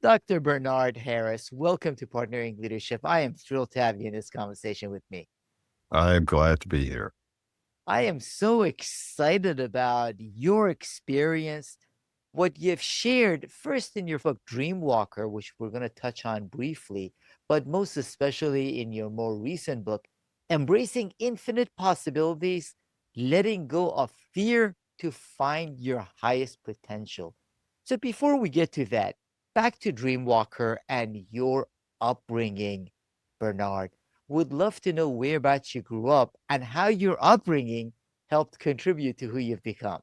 Dr. Bernard Harris, welcome to Partnering Leadership. I am thrilled to have you in this conversation with me. I'm glad to be here. I am so excited about your experience, what you've shared first in your book, Dreamwalker, which we're going to touch on briefly, but most especially in your more recent book, Embracing Infinite Possibilities, Letting Go of Fear to Find Your Highest Potential. So before we get to that, back to Dreamwalker and your upbringing, Bernard. Would love to know whereabouts you grew up and how your upbringing helped contribute to who you've become.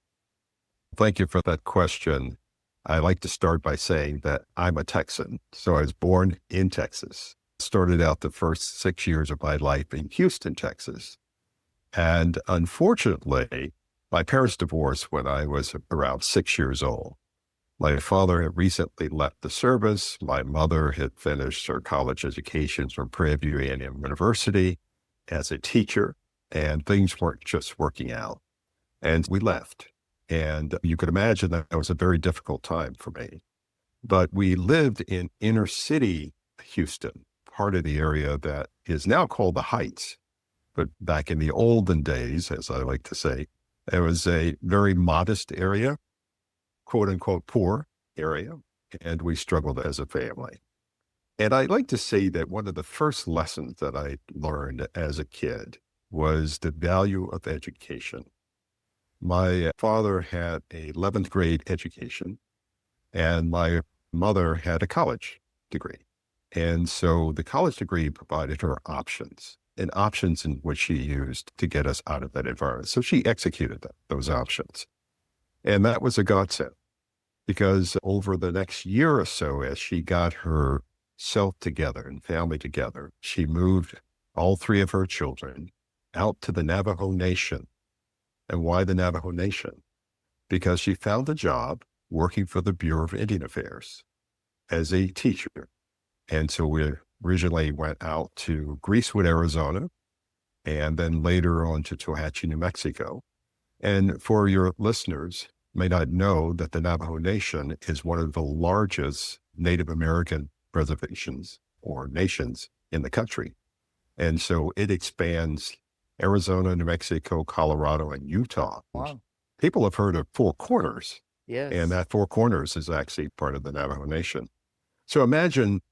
Thank you for that question. I like to start by saying that I'm a Texan. So I was born in Texas, started out the first 6 years of my life in Houston, Texas. And unfortunately, my parents divorced when I was around 6 years old. My father had recently left the service. My mother had finished her college education from Prairie View A&M University as a teacher, and things weren't just working out. And we left. And you could imagine that was a very difficult time for me. But we lived in inner city Houston, part of the area that is now called the Heights. But back in the olden days, as I like to say, it was a very modest area, quote unquote, poor area. And we struggled as a family. And I like to say that one of the first lessons that I learned as a kid was the value of education. My father had a 11th grade education, and my mother had a college degree. And so the college degree provided her options and options in which she used to get us out of that environment. So she executed those options. And that was a godsend because over the next year or so, as she got herself together and family together, she moved all three of her children out to the Navajo Nation. And why the Navajo Nation? Because she found a job working for the Bureau of Indian Affairs as a teacher. And so we originally went out to Greasewood, Arizona, and then later on to Tohatchee, New Mexico. And for your listeners, may not know that the Navajo Nation is one of the largest Native American reservations or nations in the country. And so it expands Arizona, New Mexico, Colorado, and Utah. Wow. People have heard of Four Corners, and Yes. that Four Corners is actually part of the Navajo Nation. So imagine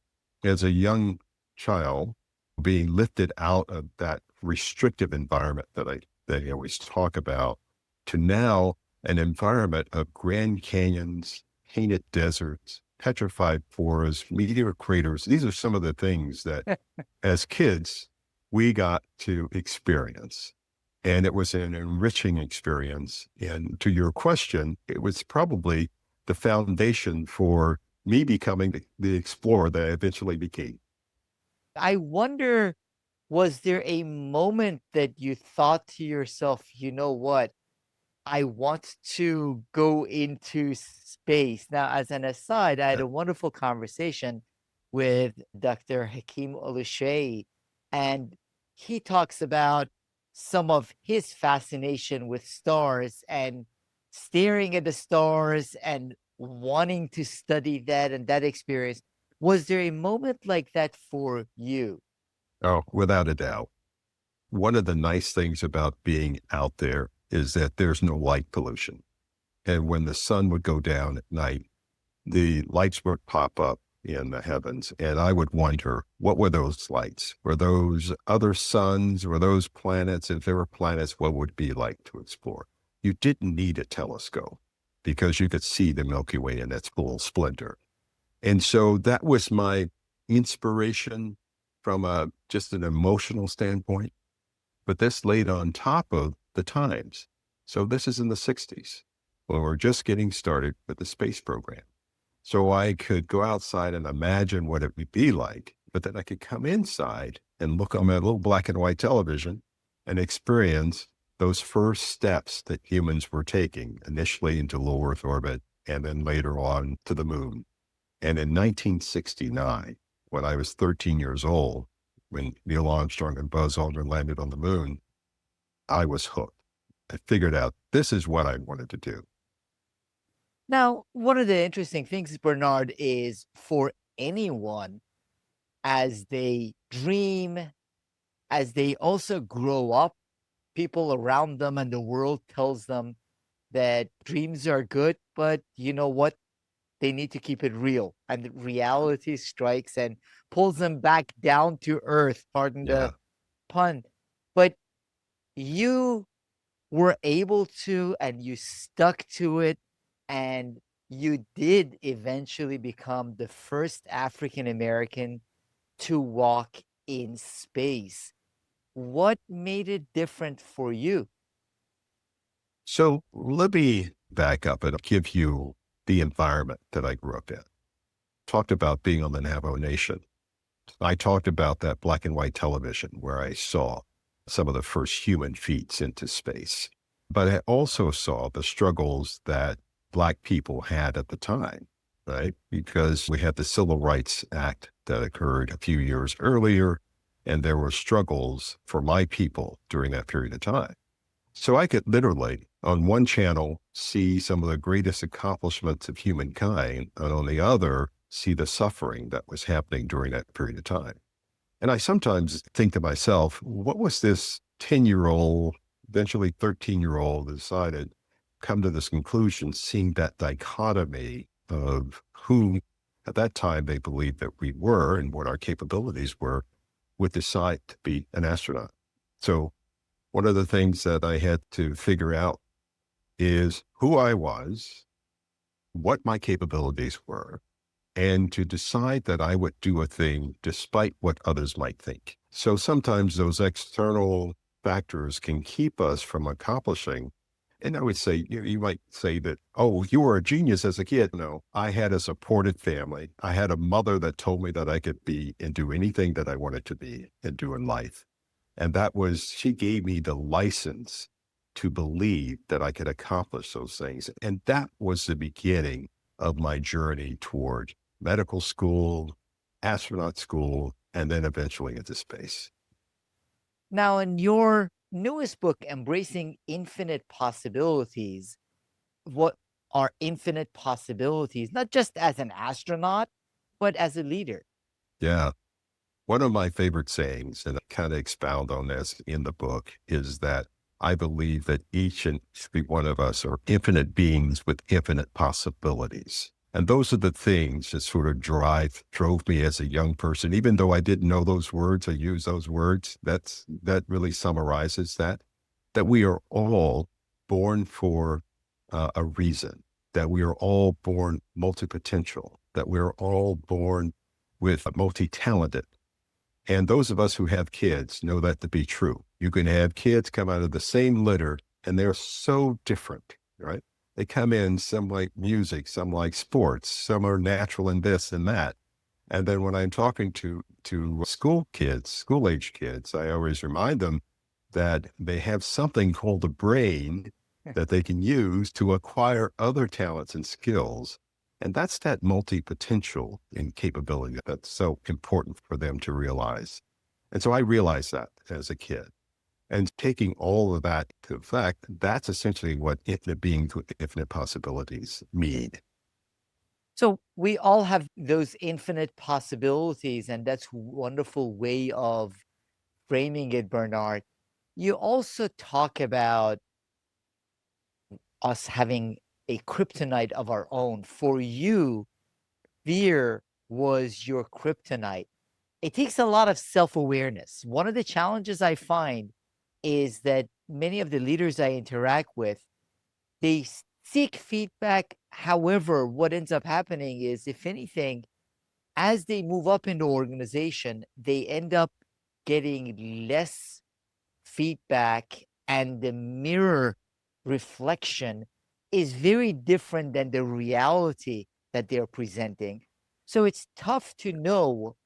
as a young child being lifted out of that restrictive environment that I always talk about to now an environment of Grand Canyons, painted deserts, petrified forests, meteor craters. These are some of the things that as kids, we got to experience. And it was an enriching experience. And to your question, it was probably the foundation for me becoming the explorer that I eventually became. I wonder, was there a moment that you thought to yourself, you know what? I want to go into space. Now, as an aside, I had a wonderful conversation with Dr. Hakeem Olushey, and he talks about some of his fascination with stars and staring at the stars and wanting to study that and that experience. Was there a moment like that for you? Oh, without a doubt. One of the nice things about being out there is that there's no light pollution. And when the sun would go down at night, the lights would pop up in the heavens. And I would wonder, what were those lights? Were those other suns? Were those planets? If there were planets, what would it be like to explore? You didn't need a telescope because you could see the Milky Way in its full splendor. And so that was my inspiration from just an emotional standpoint. But this laid on top of the times. So this is in the 60s when we're just getting started with the space program. So I could go outside and imagine what it would be like, but then I could come inside and look on my little black and white television and experience those first steps that humans were taking, initially into low Earth orbit and then later on to the moon. And in 1969, when I was 13 years old, when Neil Armstrong and Buzz Aldrin landed on the moon, I was hooked. I figured out this is what I wanted to do. Now, one of the interesting things, Bernard, is for anyone as they dream, as they also grow up, people around them and the world tells them that dreams are good, but you know what? They need to keep it real. And reality strikes and pulls them back down to earth, pardon the Yeah. pun. But you were able to, and you stuck to it, and you did eventually become the first African American to walk in space. What made it different for you? So let me back up and give you the environment that I grew up in. Talked about being on the Navajo Nation. I talked about that black and white television where I saw some of the first human feats into space. But I also saw the struggles that Black people had at the time, right? Because we had the Civil Rights Act that occurred a few years earlier, and there were struggles for my people during that period of time. So I could literally, on one channel, see some of the greatest accomplishments of humankind, and on the other, see the suffering that was happening during that period of time. And I sometimes think to myself, what was this 10-year-old, eventually 13-year-old decided, come to this conclusion, seeing that dichotomy of who at that time they believed that we were and what our capabilities were, would decide to be an astronaut. So one of the things that I had to figure out is who I was, what my capabilities were, and to decide that I would do a thing despite what others might think. So sometimes those external factors can keep us from accomplishing. And I would say, you might say that, oh, you were a genius as a kid. No, I had a supported family. I had a mother that told me that I could be and do anything that I wanted to be and do in life. And that was, she gave me the license to believe that I could accomplish those things. And that was the beginning of my journey toward medical school, astronaut school, and then eventually into space. Now, in your newest book, Embracing Infinite Possibilities, what are infinite possibilities, not just as an astronaut, but as a leader? Yeah. One of my favorite sayings, and I kind of expound on this in the book, is that I believe that each and every one of us are infinite beings with infinite possibilities. And those are the things that sort of drove me as a young person. Even though I didn't know those words or use those words, that really summarizes that we are all born for a reason, that we are all born multi-potential, that we're all born with multi-talented. And those of us who have kids know that to be true. You can have kids come out of the same litter and they're so different, right? They come in, some like music, some like sports, some are natural in this and that. And then when I'm talking to school kids, school age kids, I always remind them that they have something called a brain that they can use to acquire other talents and skills. And that's that multi potential and capability that's so important for them to realize. And so I realized that as a kid. And taking all of that to effect, that's essentially what infinite beings with infinite possibilities mean. So we all have those infinite possibilities, and that's a wonderful way of framing it, Bernard. You also talk about us having a kryptonite of our own. For you, fear was your kryptonite. It takes a lot of self-awareness. One of the challenges I find is that many of the leaders I interact with, they seek feedback. However, what ends up happening is, if anything, as they move up into organization, they end up getting less feedback, and the mirror reflection is very different than the reality that they're presenting. So it's tough to know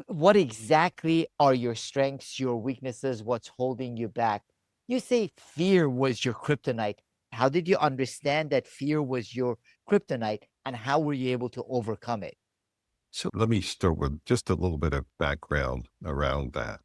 what exactly are your strengths, your weaknesses, what's holding you back. You say fear was your kryptonite. How did you understand that fear was your kryptonite, and how were you able to overcome it? So let me start with just a little bit of background around that.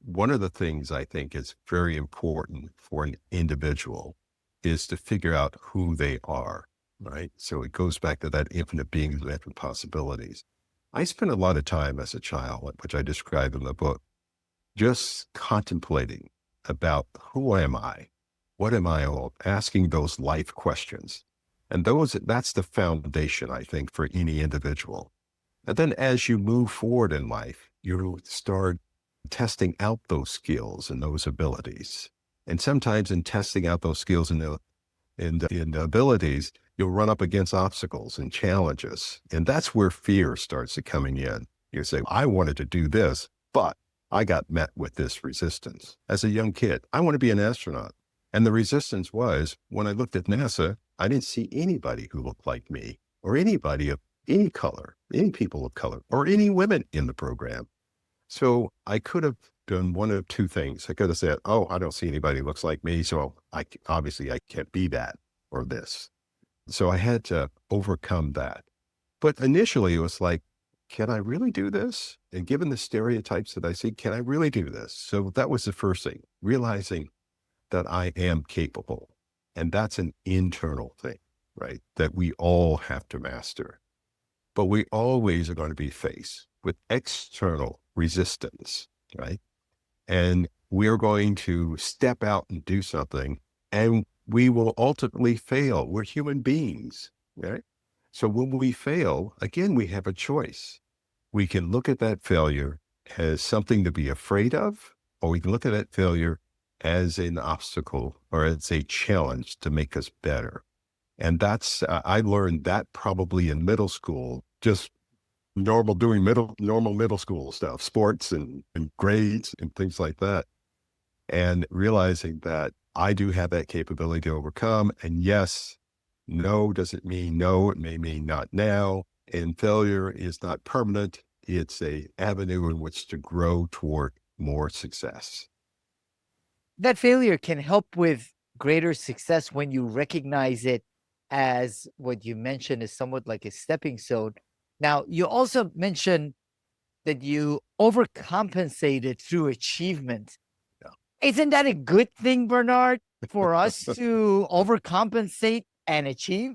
One of the things I think is very important for an individual is to figure out who they are. right? So it goes back to that infinite being and infinite possibilities. I spent a lot of time as a child, which I describe in the book, just contemplating about who am I? What am I all asking those life questions? And that's the foundation, I think, for any individual. And then as you move forward in life, you start testing out those skills and those abilities. And sometimes in testing out those skills and the abilities, you'll run up against obstacles and challenges. And that's where fear starts to coming in. You say, I wanted to do this, but I got met with this resistance. As a young kid, I want to be an astronaut. And the resistance was when I looked at NASA, I didn't see anybody who looked like me or anybody of any color, any people of color, or any women in the program. So I could have done one of two things. I could have said, oh, I don't see anybody who looks like me. So obviously I can't be that or this. So I had to overcome that. But initially it was like, can I really do this? And given the stereotypes that I see, can I really do this? So that was the first thing, realizing that I am capable. And that's an internal thing, right? That we all have to master. But we always are going to be faced with external resistance, right? And we're going to step out and do something, and we will ultimately fail. We're human beings, right? So when we fail, again, we have a choice. We can look at that failure as something to be afraid of, or we can look at that failure as an obstacle or as a challenge to make us better. And that's, I learned that probably in middle school, just doing normal middle school stuff, sports and grades and things like that. And realizing that I do have that capability to overcome. And yes, no doesn't mean no. It may mean not now. And failure is not permanent. It's a avenue in which to grow toward more success. That failure can help with greater success when you recognize it as what you mentioned is somewhat like a stepping stone. Now, you also mentioned that you overcompensated through achievement. Yeah. Isn't that a good thing, Bernard, for us to overcompensate and achieve?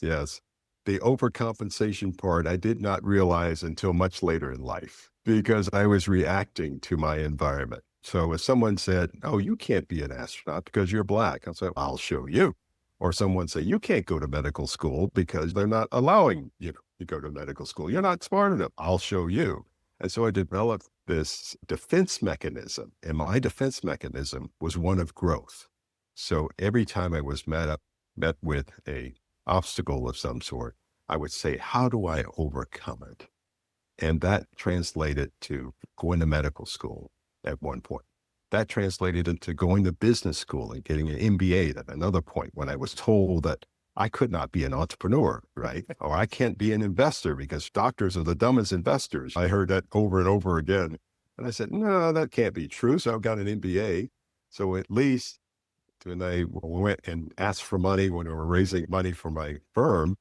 Yes. The overcompensation part, I did not realize until much later in life because I was reacting to my environment. So if someone said, oh, you can't be an astronaut because you're Black, I'll say, I'll show you. Or someone say, you can't go to medical school because they're not allowing you to go to medical school. You're not smart enough. I'll show you. And so I developed this defense mechanism. And my defense mechanism was one of growth. So every time I was met with a obstacle of some sort, I would say, how do I overcome it? And that translated to going to medical school at one point. That translated into going to business school and getting an MBA at another point when I was told that I could not be an entrepreneur, right? Or I can't be an investor because doctors are the dumbest investors. I heard that over and over again. And I said, no, that can't be true. So I got an MBA. So at least when I went and asked for money, when we were raising money for my firm,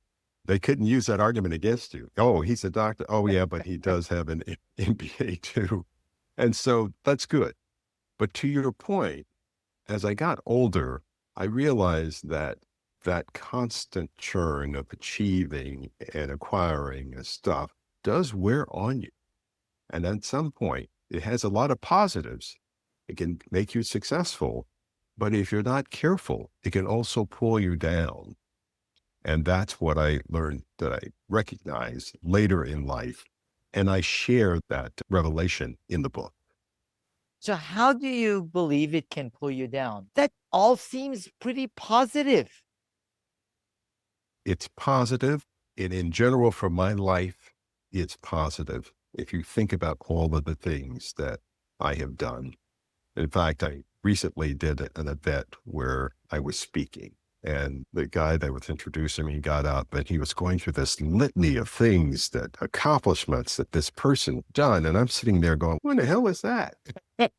they couldn't use that argument against you. Oh, he's a doctor. Oh, yeah, but he does have an MBA too. And so that's good. But to your point, as I got older, I realized that that constant churn of achieving and acquiring stuff does wear on you. And at some point, it has a lot of positives. It can make you successful. But if you're not careful, it can also pull you down. And that's what I learned that I recognized later in life. And I share that revelation in the book. So, how do you believe it can pull you down? That all seems pretty positive. It's positive, and in general, for my life, it's positive. If you think about all of the things that I have done. In fact, I recently did an event where I was speaking, and the guy that was introducing me got up and he was going through this litany of things, that accomplishments that this person done. And I'm sitting there going, what the hell is that?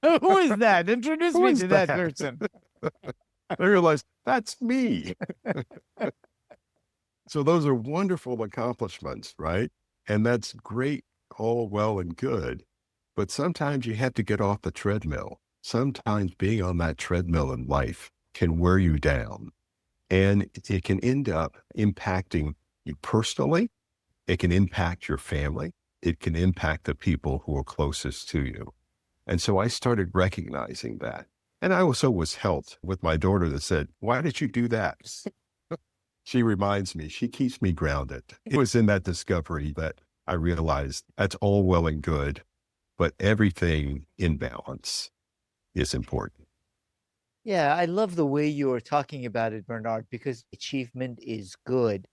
Who is that? Introduce Who me is to that that? person. I realized that's me. So those are wonderful accomplishments, right? And that's great, all well and good. But sometimes you have to get off the treadmill. Sometimes being on that treadmill in life can wear you down. And it can end up impacting you personally. It can impact your family. It can impact the people who are closest to you. And so I started recognizing that. And I also was helped with my daughter that said, why did you do that? She reminds me, she keeps me grounded. It was in that discovery that I realized that's all well and good, but everything in balance is important. Yeah, I love the way you are talking about it, Bernard, because achievement is good.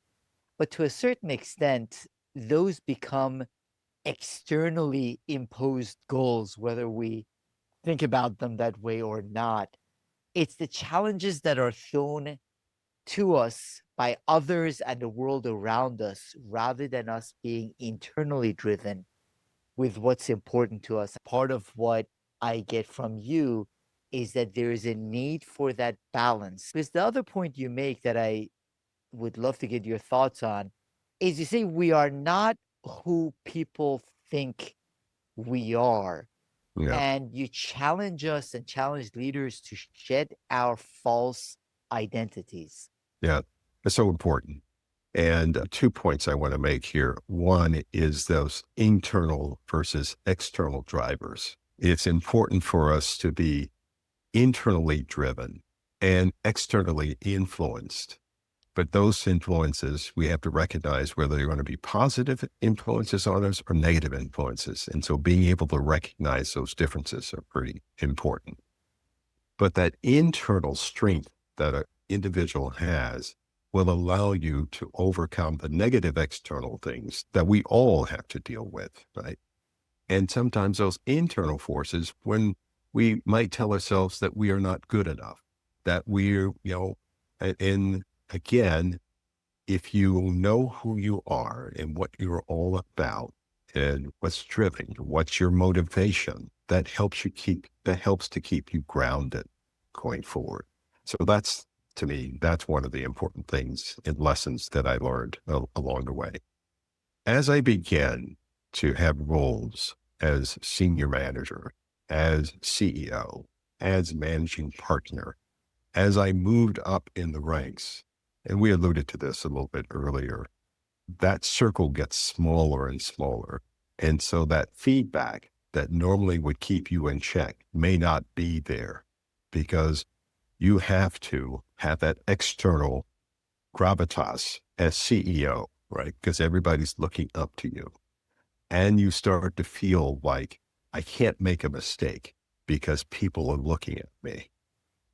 But to a certain extent, those become externally imposed goals, whether we think about them that way or not. It's the challenges that are thrown to us by others and the world around us rather than us being internally driven with what's important to us. Part of what I get from you is that there is a need for that balance. Because the other point you make that I would love to get your thoughts on is you say we are not who people think we are. Yeah. And you challenge us and challenge leaders to shed our false identities. Yeah. It's so important. And 2 points I want to make here. One is those internal versus external drivers. It's important for us to be internally driven and externally influenced. But those influences, we have to recognize whether they're going to be positive influences on us or negative influences. And so being able to recognize those differences are pretty important. But that internal strength that an individual has will allow you to overcome the negative external things that we all have to deal with, right? And sometimes those internal forces, when we might tell ourselves that we are not good enough, that we're, and again, if you know who you are and what you're all about and what's driven, what's your motivation, that helps to keep you grounded going forward. So that's, to me, that's one of the important things and lessons that I learned along the way. As I began to have roles as senior manager, as CEO, as managing partner, as I moved up in the ranks, and we alluded to this a little bit earlier, that circle gets smaller and smaller. And so that feedback that normally would keep you in check may not be there because you have to have that external gravitas as CEO, right? Because everybody's looking up to you. And you start to feel like, I can't make a mistake because people are looking at me.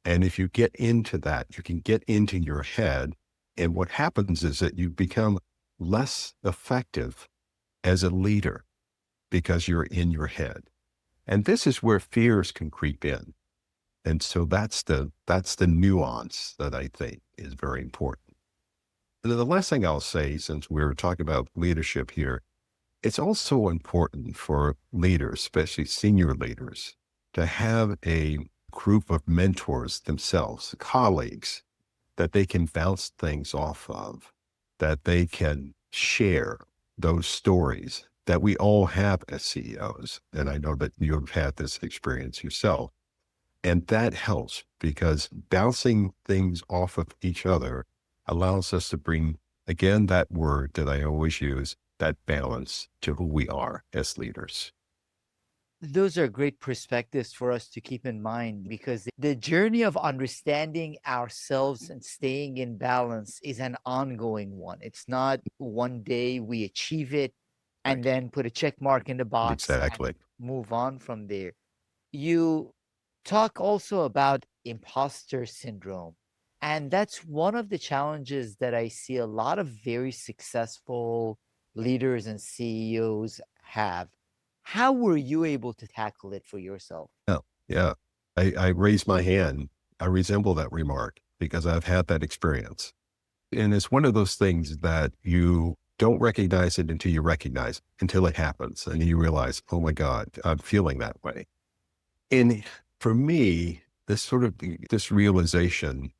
And if you get into that, you can get into your head. And what happens is that you become less effective as a leader because you're in your head. And this is where fears can creep in. And so that's the nuance that I think is very important. And then the last thing I'll say, since we're talking about leadership here, it's also important for leaders, especially senior leaders, to have a group of mentors themselves, colleagues that they can bounce things off of, that they can share those stories that we all have as CEOs. And I know that you have had this experience yourself. And that helps because bouncing things off of each other allows us to bring, again, that word that I always use, that balance to who we are as leaders. Those are great perspectives for us to keep in mind because the journey of understanding ourselves and staying in balance is an ongoing one. It's not one day we achieve it and Right. then put a check mark in the box and Exactly. move on from there. You talk also about imposter syndrome. And that's one of the challenges that I see a lot of very successful leaders and CEOs have. How were you able to tackle it for yourself? Yeah. Yeah. I raise my hand. I resemble that remark because I've had that experience. And it's one of those things that you don't recognize it until it happens. And you realize, oh my God, I'm feeling that way. And for me, this realization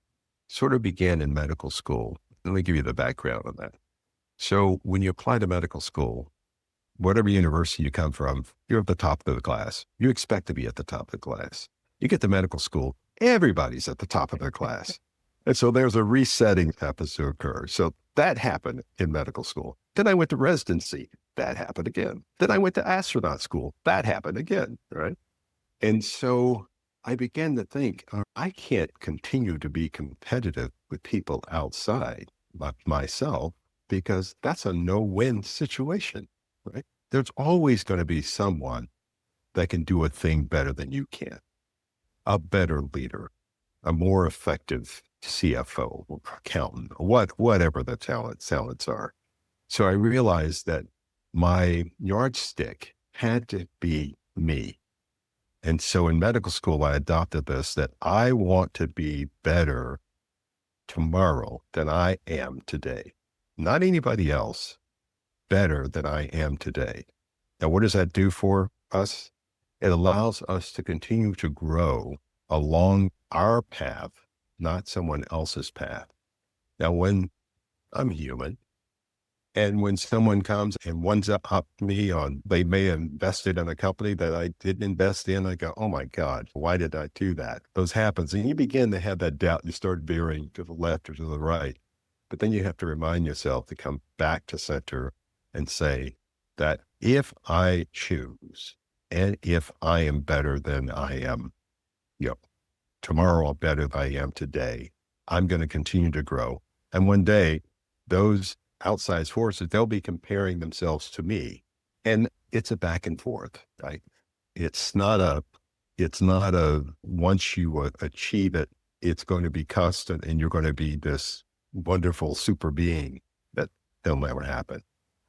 sort of began in medical school. Let me give you the background on that. So when you apply to medical school, whatever university you come from, you're at the top of the class. You expect to be at the top of the class. You get to medical school, everybody's at the top of their class. And so there's a resetting that happens to occur. So that happened in medical school. Then I went to residency. That happened again. Then I went to astronaut school. That happened again. Right. And so I began to think, I can't continue to be competitive with people outside like myself because that's a no-win situation, right? There's always going to be someone that can do a thing better than you can, a better leader, a more effective CFO or accountant, whatever the talents are. So I realized that my yardstick had to be me. And so in medical school, I adopted this that I want to be better tomorrow than I am today. Not anybody else, better than I am today. Now, what does that do for us? It allows us to continue to grow along our path, not someone else's path. Now, when I'm human, and when someone comes and ones up me on, they may have invested in a company that I didn't invest in, I go, oh my God, why did I do that? Those happens. And you begin to have that doubt. You start veering to the left or to the right. But then you have to remind yourself to come back to center and say that if I choose and if I am better than I am, you know, tomorrow I'm better than I am today, I'm going to continue to grow. And one day, those outside forces, they'll be comparing themselves to me. And it's a back and forth, right? It's not a, once you achieve it, it's going to be constant and you're going to be this wonderful super being that will never happen.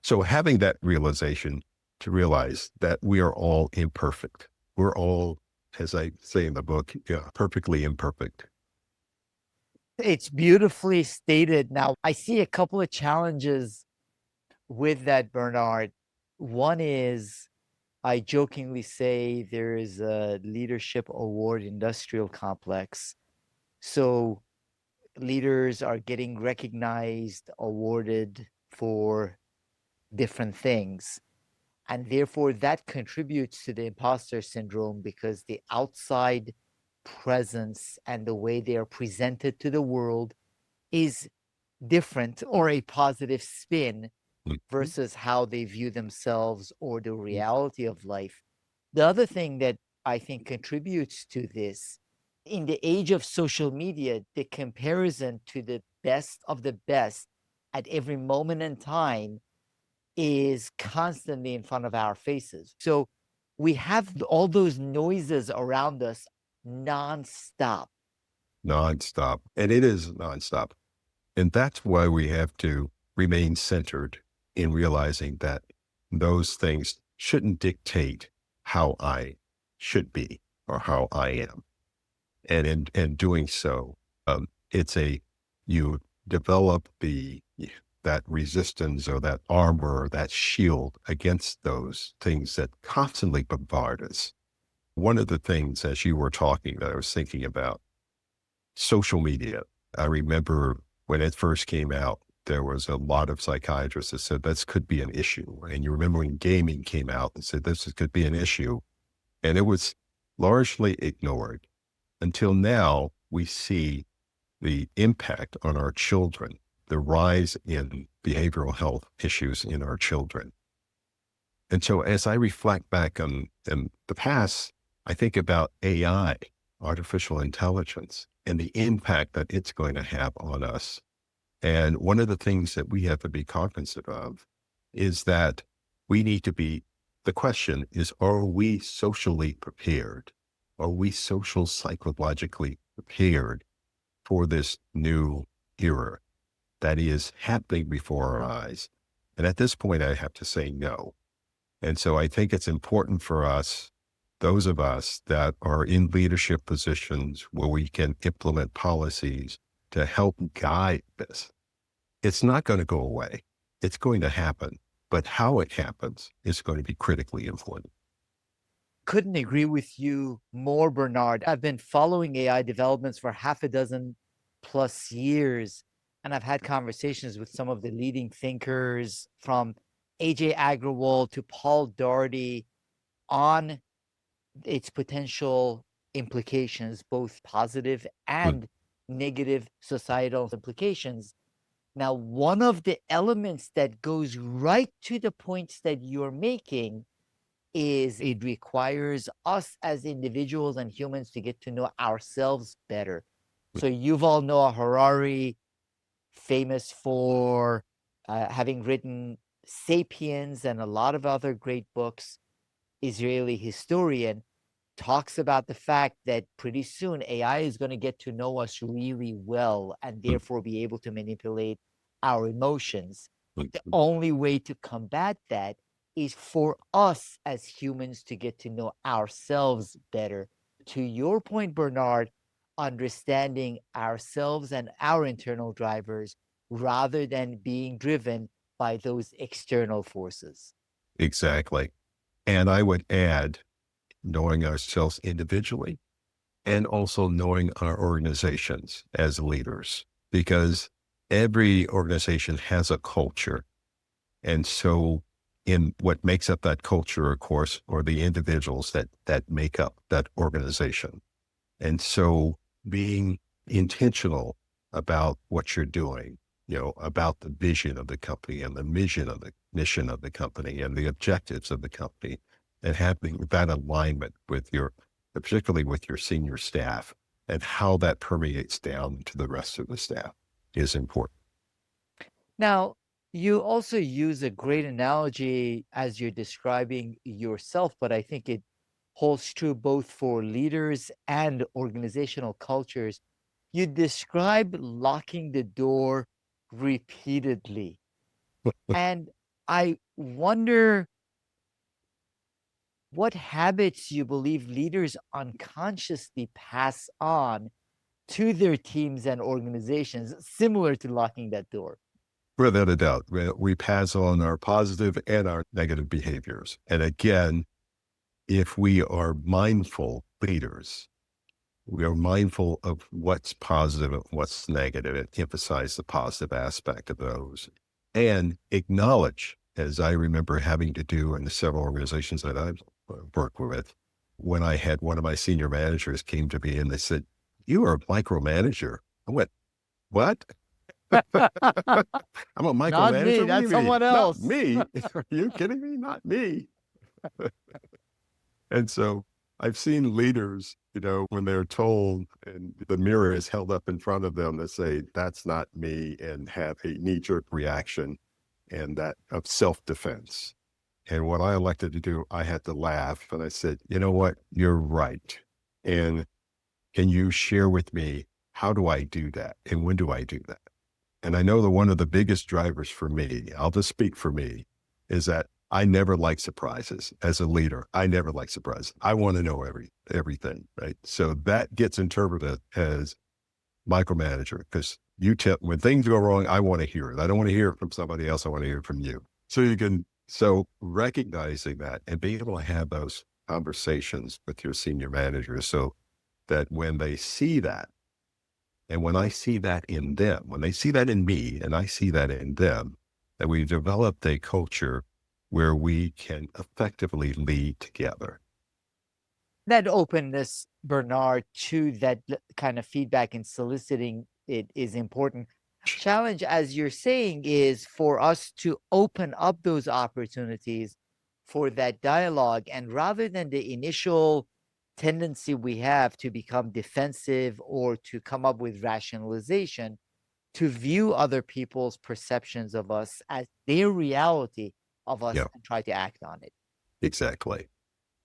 So having that realization to realize that we are all imperfect. We're all, as I say in the book, perfectly imperfect. It's beautifully stated. Now, I see a couple of challenges with that, Bernard. One is I jokingly say there is a leadership award industrial complex. So leaders are getting recognized, awarded for different things. And therefore, that contributes to the imposter syndrome because the outside presence and the way they are presented to the world is different or a positive spin Mhm. versus how they view themselves or the reality of life. The other thing that I think contributes to this in the age of social media, the comparison to the best of the best at every moment in time is constantly in front of our faces. So we have all those noises around us nonstop. Nonstop. And it is nonstop. And that's why we have to remain centered in realizing that those things shouldn't dictate how I should be or how I am. And in doing so, it's you develop that resistance or that armor or that shield against those things that constantly bombard us. One of the things, as you were talking, that I was thinking about social media. I remember when it first came out, there was a lot of psychiatrists that said this could be an issue. And you remember when gaming came out and said could be an issue. And it was largely ignored until now we see the impact on our children, the rise in behavioral health issues in our children. And so as I reflect back on in the past, I think about AI, artificial intelligence, and the impact that it's going to have on us. And one of the things that we have to be cognizant of is that we need to be, the question is, are we socially prepared? Are we social psychologically prepared for this new era that is happening before our eyes? And at this point, I have to say no. And so I think it's important for us, those of us that are in leadership positions where we can implement policies to help guide this. It's not going to go away. It's going to happen, but how it happens is going to be critically important. Couldn't agree with you more, Bernard. I've been following AI developments for half a dozen plus years, and I've had conversations with some of the leading thinkers from AJ Agrawal to Paul Daugherty on its potential implications, both positive Good. and negative societal implications. Now, one of the elements that goes right to the points that you're making is it requires us as individuals and humans to get to know ourselves better. So Yuval Noah Harari, famous for having written *Sapiens* and a lot of other great books, Israeli historian, talks about the fact that pretty soon AI is going to get to know us really well and therefore be able to manipulate our emotions. The only way to combat that is for us as humans to get to know ourselves better. To your point, Bernard, understanding ourselves and our internal drivers rather than being driven by those external forces. Exactly. And I would add knowing ourselves individually and also knowing our organizations as leaders, because every organization has a culture. And so in what makes up that culture, of course, are the individuals that make up that organization. And so being intentional about what you're doing, about the vision of the company and the mission of the company and the objectives of the company, and having that alignment with particularly with your senior staff, and how that permeates down to the rest of the staff is important. Now, you also use a great analogy as you're describing yourself, but I think it holds true both for leaders and organizational cultures. You describe locking the door repeatedly. And I wonder what habits you believe leaders unconsciously pass on to their teams and organizations, similar to locking that door. Without a doubt, we pass on our positive and our negative behaviors. And again, if we are mindful leaders, we are mindful of what's positive and what's negative, and emphasize the positive aspect of those, and acknowledge, as I remember having to do in the several organizations that I've worked with, when I had one of my senior managers came to me and they said, "You are a micromanager." I went, "What?" I'm a Not me, micromanager? What do that's you mean? someone Not else. me. Are you kidding me? Not me. And so I've seen leaders, when they're told and the mirror is held up in front of them, that say, "That's not me," and have a knee-jerk reaction and that of self-defense. And what I elected to do, I had to laugh and I said, "You know what? You're right. And can you share with me, how do I do that? And when do I do that?" And I know that one of the biggest drivers for me, I'll just speak for me, is that I never like surprises. As a leader, I never like surprises. I want to know everything, right? So that gets interpreted as micromanager, because when things go wrong, I want to hear it. I don't want to hear it from somebody else. I want to hear it from you. So recognizing that and being able to have those conversations with your senior managers, so that when they see that, and when I see that in them, when they see that in me and I see that in them, that we've developed a culture where we can effectively lead together. That openness, Bernard, to that kind of feedback and soliciting it is important. Challenge, as you're saying, is for us to open up those opportunities for that dialogue. And rather than the initial tendency we have to become defensive or to come up with rationalization, to view other people's perceptions of us as their reality of us Yeah, and try to act on it. exactly.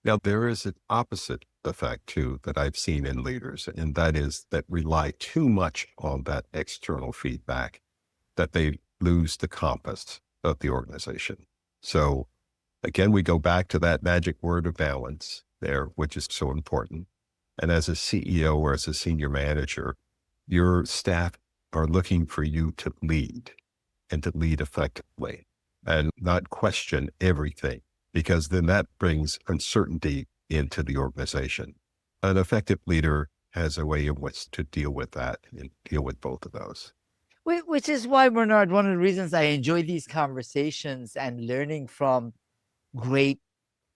Now, there is an opposite effect too that I've seen in leaders, and that is that rely too much on that external feedback, that they lose the compass of the organization. So again, we go back to that magic word of balance there, which is so important. And as a CEO or as a senior manager, your staff are looking for you to lead, and to lead effectively, and not question everything, because then that brings uncertainty into the organization. An effective leader has a way in which to deal with that and deal with both of those. Which is why, Bernard, one of the reasons I enjoy these conversations and learning from great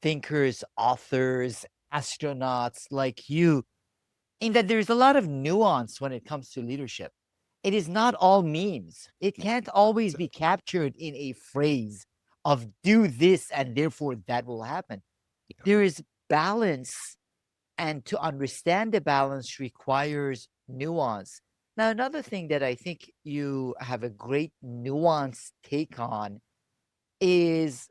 thinkers, authors, astronauts like you, in that there's a lot of nuance when it comes to leadership. It is not all memes. It can't always be captured in a phrase of do this and therefore that will happen. There is balance, and to understand the balance requires nuance. Now, another thing that I think you have a great nuanced take on is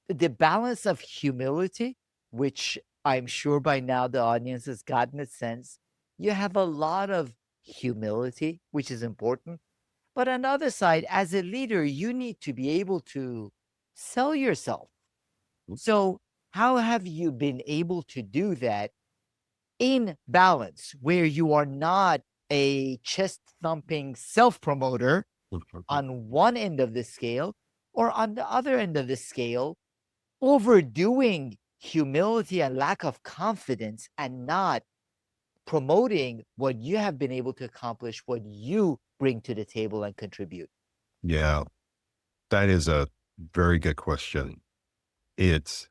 the balance of humility, which I'm sure by now the audience has gotten a sense. You have a lot of humility, which is important. But on the other side, as a leader, you need to be able to sell yourself. So, how have you been able to do that in balance where you are not a chest thumping self promoter on one end of the scale, or on the other end of the scale, overdoing humility and lack of confidence and not promoting what you have been able to accomplish, what you bring to the table and contribute? Yeah, that is a very good question. It's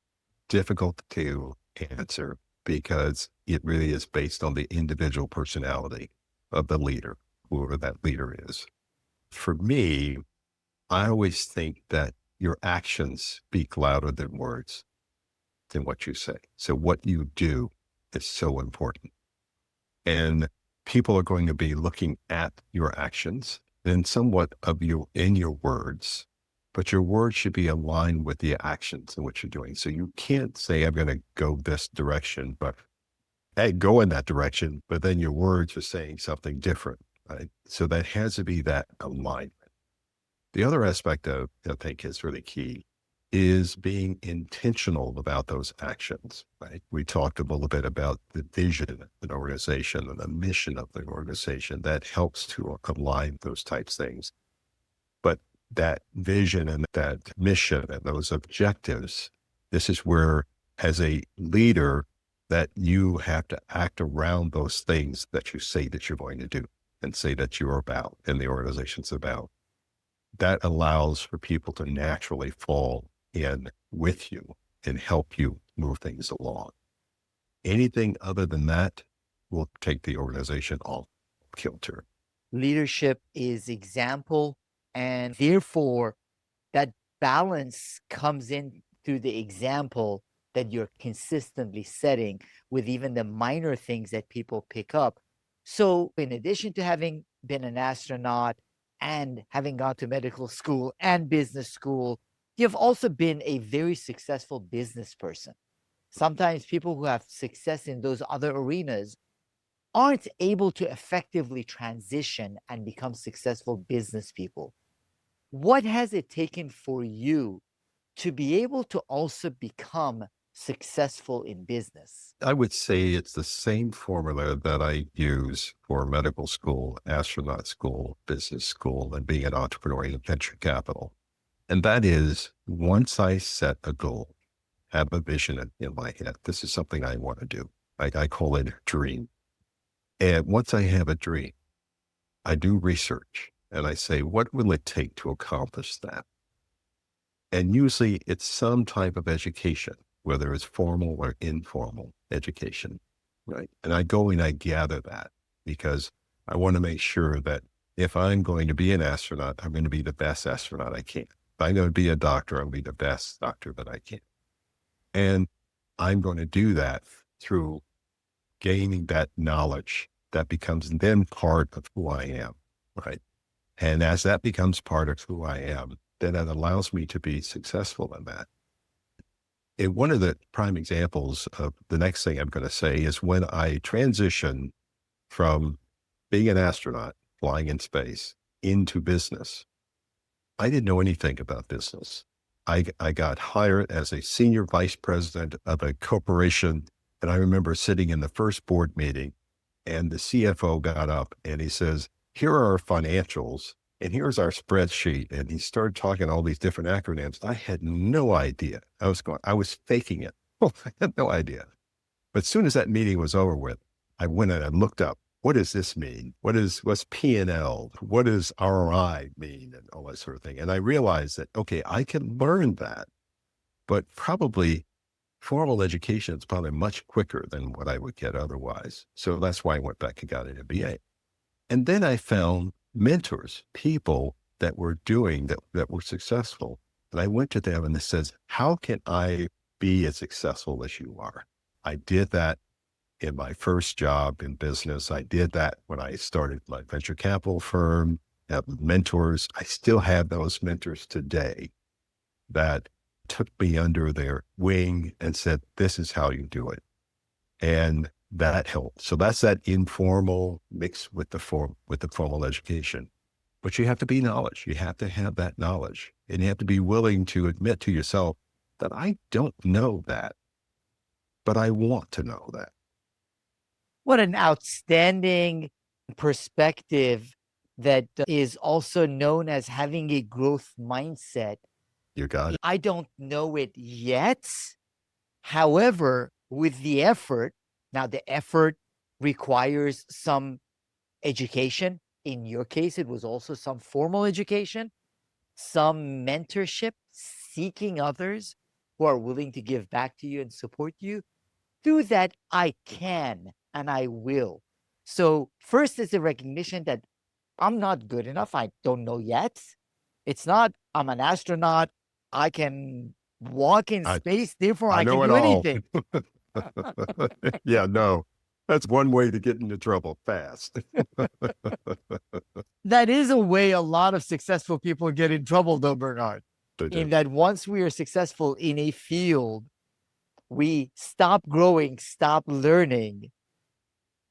difficult to answer because it really is based on the individual personality of the leader, whoever that leader is. For me, I always think that your actions speak louder than words, than what you say. So what you do is so important. And people are going to be looking at your actions and somewhat of you in your words, but your words should be aligned with the actions and what you're doing. So you can't say, I'm going to go this direction, but hey, go in that direction, but then your words are saying something different, right? So that has to be that alignment. The other aspect of, I think is really key is being intentional about those actions, right? We talked a little bit about the vision of an organization and the mission of the organization that helps to align those types of things. But that vision and that mission and those objectives, this is where, as a leader, that you have to act around those things that you say that you're going to do and say that you're about and the organization's about. That allows for people to naturally fall in with you and help you move things along. Anything other than that will take the organization off kilter. Leadership is example, and therefore that balance comes in through the example that you're consistently setting with even the minor things that people pick up. So, in addition to having been an astronaut and having gone to medical school and business school, you've also been a very successful business person. Sometimes people who have success in those other arenas aren't able to effectively transition and become successful business people. What has it taken for you to be able to also become successful in business? I would say it's the same formula that I use for medical school, astronaut school, business school, and being an entrepreneur in venture capital. And that is once I set a goal, have a vision in my head, this is something I want to do. I call it a dream. And once I have a dream, I do research and I say, what will it take to accomplish that? And usually it's some type of education, whether it's formal or informal education, right? And I go and I gather that because I want to make sure that if I'm going to be an astronaut, I'm going to be the best astronaut I can. If I'm going to be a doctor, I'll be the best doctor that I can. And I'm going to do that through gaining that knowledge that becomes then part of who I am, right? And as that becomes part of who I am, then it allows me to be successful in that. And one of the prime examples of the next thing I'm going to say is when I transitioned from being an astronaut, flying in space, into business, I didn't know anything about business. I got hired as a senior vice president of a corporation. And I remember sitting in the first board meeting and the CFO got up and he says, here are our financials and here's our spreadsheet. And he started talking all these different acronyms. I had no idea. I was faking it. Well, I had no idea. But as soon as that meeting was over with, I went and I looked up, what does this mean? What's P&L? What does ROI mean? And all that sort of thing. And I realized that, okay, I can learn that, but probably formal education is probably much quicker than what I would get otherwise. So that's why I went back and got an MBA. And then I found mentors, people that were doing that were successful. And I went to them and they says, how can I be as successful as you are? I did that in my first job in business. I did that when I started my venture capital firm, have mentors. I still have those mentors today that took me under their wing and said, this is how you do it. And that helped. So that's that informal mix with the formal education. But you have to be knowledge. You have to have that knowledge. And you have to be willing to admit to yourself that I don't know that, but I want to know that. What an outstanding perspective that is also known as having a growth mindset. You got it. I don't know it yet. However, with the effort, now the effort requires some education. In your case, it was also some formal education, some mentorship, seeking others who are willing to give back to you and support you. Through that, I can and I will. So, first is the recognition that I'm not good enough. I don't know yet. It's not, I'm an astronaut. I can walk in I, space, therefore I I can know it do all. anything. Yeah, no, that's one way to get into trouble fast. That is a way a lot of successful people get in trouble, though, Bernard. They In do. that once we are successful in a field, we stop growing, stop learning.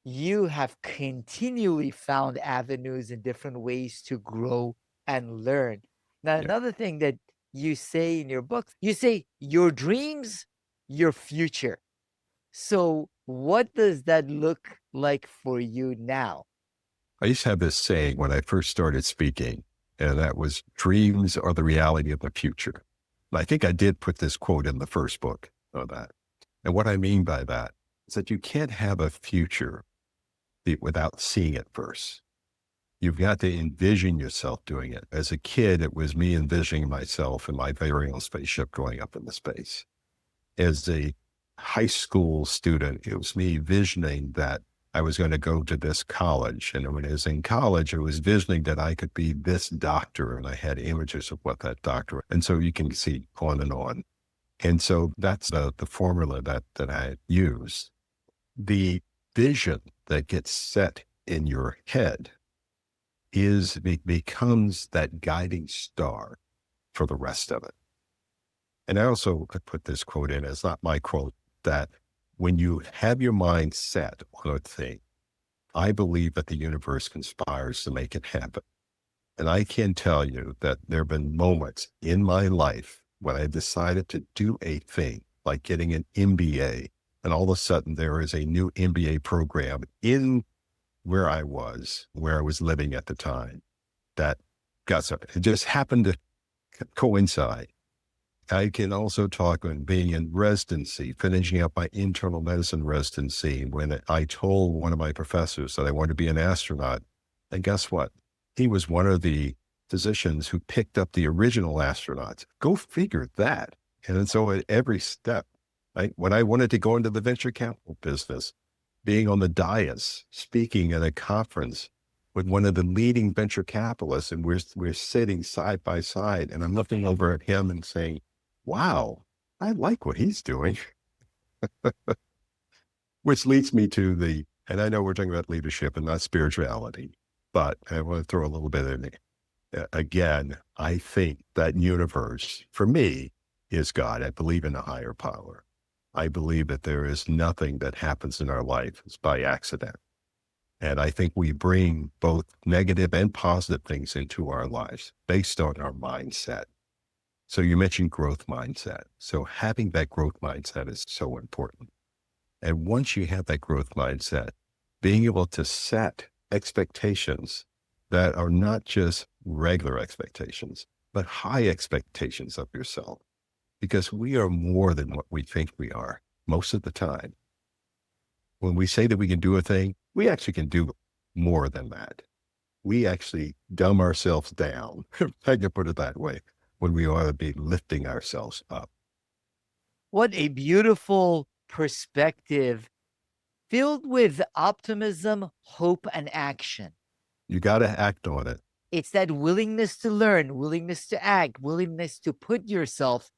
You have continually found avenues and different ways to grow and learn. Now, Yeah. another thing that you say in your book, you say your dreams, your future. So, what does that look like for you now? I used to have this saying when I first started speaking, and that was dreams are the reality of the future. And I think I did put this quote in the first book of that. And what I mean by that is that you can't have a future without seeing it first. You've got to envision yourself doing it. As a kid, it was me envisioning myself in my very own spaceship going up into space. As a high school student, it was me visioning that I was going to go to this college. And when I was in college, I was visioning that I could be this doctor, and I had images of what that doctor. And so you can see on and on. And so that's the formula that I use. The vision that gets set in your head becomes that guiding star for the rest of it. And I also put this quote in, it's not my quote, that when you have your mind set on a thing, I believe that the universe conspires to make it happen. And I can tell you that there have been moments in my life when I decided to do a thing, like getting an MBA, and all of a sudden there is a new MBA program in where I was living at the time, that got something. It just happened to coincide. I can also talk on being in residency, finishing up my internal medicine residency, when I told one of my professors that I wanted to be an astronaut. And guess what? He was one of the physicians who picked up the original astronauts. Go figure that. And so at every step, when I wanted to go into the venture capital business, being on the dais, speaking at a conference with one of the leading venture capitalists, and we're sitting side by side, and I'm looking over at him and saying, wow, I like what he's doing. Which leads me to and I know we're talking about leadership and not spirituality, but I want to throw a little bit in it. Again, I think that universe, for me, is God. I believe in a higher power. I believe that there is nothing that happens in our life is by accident. And I think we bring both negative and positive things into our lives based on our mindset. So you mentioned growth mindset. So having that growth mindset is so important. And once you have that growth mindset, being able to set expectations that are not just regular expectations, but high expectations of yourself, because we are more than what we think we are most of the time. When we say that we can do a thing, we actually can do more than that. We actually dumb ourselves down, if I can put it that way, when we ought to be lifting ourselves up. What a beautiful perspective filled with optimism, hope, and action. You got to act on it. It's that willingness to learn, willingness to act, willingness to put yourself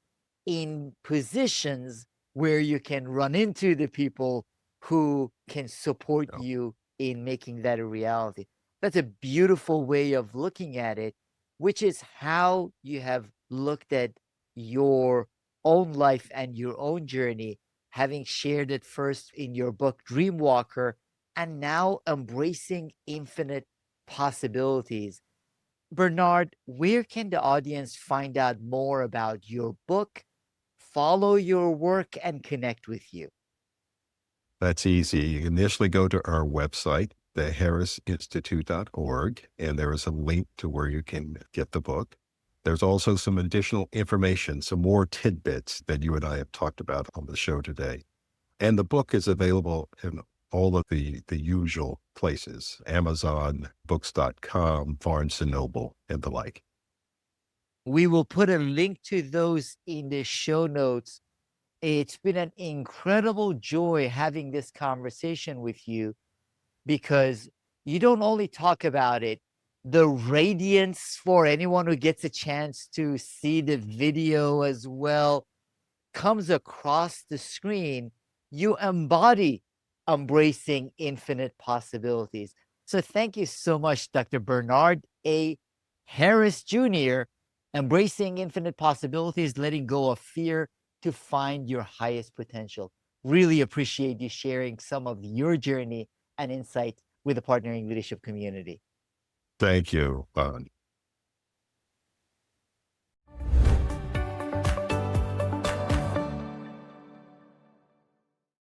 in positions where you can run into the people who can support You know, you in making that a reality. That's a beautiful way of looking at it, which is how you have looked at your own life and your own journey, having shared it first in your book, Dreamwalker, and now embracing infinite possibilities. Bernard, where can the audience find out more about your book, follow your work, and connect with you? that's easy. You initially go to our website, theharrisinstitute.org, and there is a link to where you can get the book. There's also some additional information, some more tidbits that you and I have talked about on the show today. And the book is available in all of the usual places, Amazon, books.com, Barnes and Noble, and the like. We will put a link to those in the show notes. It's been an incredible joy having this conversation with you because you don't only talk about it, the radiance for anyone who gets a chance to see the video as well comes across the screen. You embody embracing infinite possibilities. So thank you so much, Dr. Bernard A. Harris Jr., embracing infinite possibilities, letting go of fear to find your highest potential. Really appreciate you sharing some of your journey and insight with the partnering leadership community. Thank you.